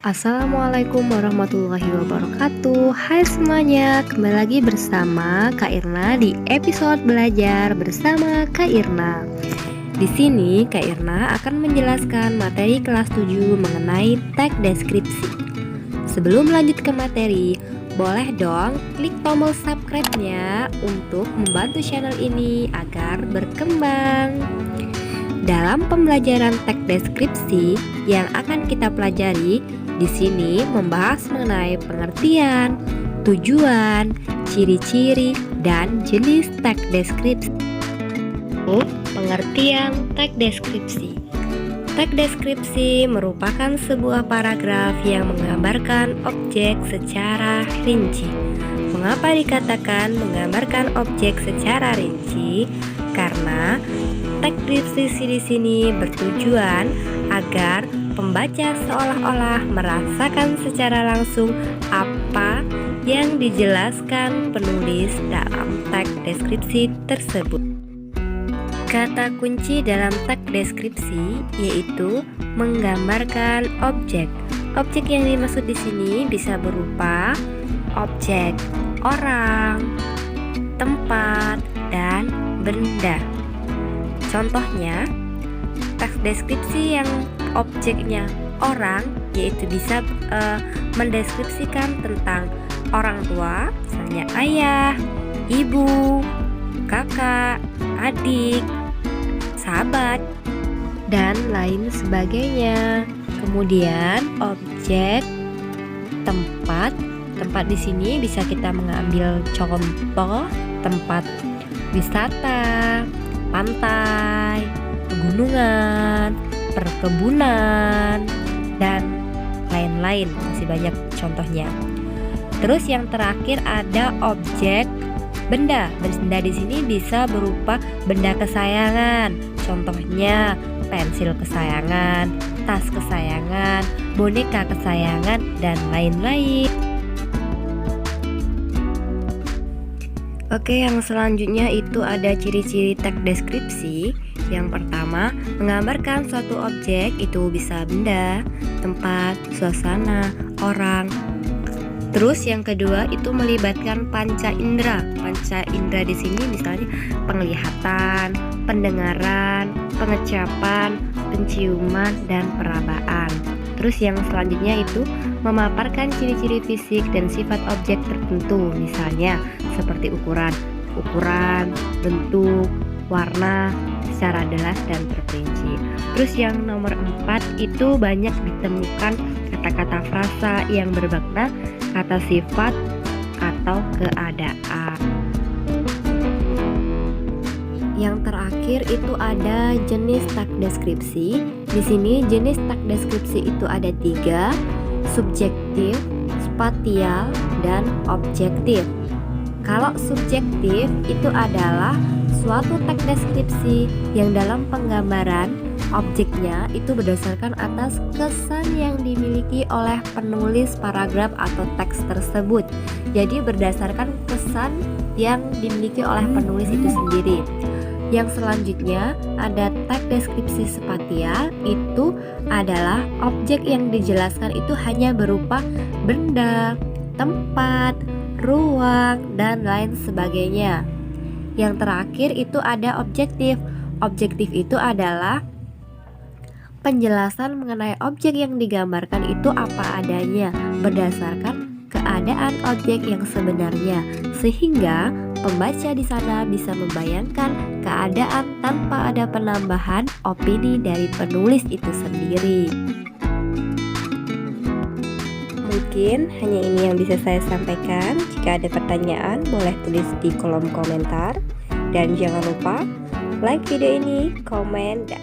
Assalamualaikum warahmatullahi wabarakatuh. Hai semuanya, kembali lagi bersama Kak Irna di episode belajar bersama Kak Irna. Di sini Kak Irna akan menjelaskan materi kelas 7 mengenai teks deskripsi. Sebelum lanjut ke materi, boleh dong klik tombol subscribe-nya untuk membantu channel ini agar berkembang. Dalam pembelajaran teks deskripsi yang akan kita pelajari, di sini membahas mengenai pengertian, tujuan, ciri-ciri, dan jenis teks deskripsi. Pengertian teks deskripsi. Teks deskripsi merupakan sebuah paragraf yang menggambarkan objek secara rinci. Mengapa dikatakan menggambarkan objek secara rinci? Karena teks deskripsi di sini bertujuan agar pembaca seolah-olah merasakan secara langsung apa yang dijelaskan penulis dalam teks deskripsi tersebut. Kata kunci dalam teks deskripsi yaitu menggambarkan objek. Objek yang dimaksud di sini bisa berupa objek orang, tempat, dan benda. Contohnya, teks deskripsi yang objeknya orang yaitu bisa mendeskripsikan tentang orang tua, misalnya ayah, ibu, kakak, adik, sahabat, dan lain sebagainya. Kemudian objek tempat di sini bisa kita mengambil contoh tempat wisata, pantai, pegunungan, perkebunan, dan lain-lain, masih banyak contohnya. Terus yang terakhir ada objek benda. Benda di sini bisa berupa benda kesayangan, contohnya pensil kesayangan, tas kesayangan, boneka kesayangan, dan lain-lain. Oke, yang selanjutnya itu ada ciri-ciri teks deskripsi. Yang pertama, menggambarkan suatu objek, itu bisa benda, tempat, suasana, orang. Terus yang kedua itu melibatkan panca indera. Panca indera di sini misalnya penglihatan, pendengaran, pengecapan, penciuman, dan perabaan. Terus yang selanjutnya itu memaparkan ciri-ciri fisik dan sifat objek tertentu, misalnya seperti ukuran, bentuk, warna secara jelas dan terperinci. Terus yang nomor 4 itu banyak ditemukan kata-kata frasa yang bermakna kata sifat atau keadaan. Yang terakhir itu ada jenis teks deskripsi. Di sini jenis teks deskripsi itu ada 3, subjektif, spatial, dan objektif. Kalau subjektif itu adalah suatu teks deskripsi yang dalam penggambaran objeknya itu berdasarkan atas kesan yang dimiliki oleh penulis paragraf atau teks tersebut. Jadi berdasarkan kesan yang dimiliki oleh penulis itu sendiri. Yang selanjutnya ada teks deskripsi spatial, itu adalah objek yang dijelaskan itu hanya berupa benda, tempat, ruang, dan lain sebagainya. Yang terakhir itu ada objektif. Objektif itu adalah penjelasan mengenai objek yang digambarkan itu apa adanya berdasarkan keadaan objek yang sebenarnya, sehingga pembaca di sana bisa membayangkan keadaan tanpa ada penambahan opini dari penulis itu sendiri. Mungkin hanya ini yang bisa saya sampaikan. Jika ada pertanyaan, boleh tulis di kolom komentar. Dan jangan lupa like video ini, komen, dan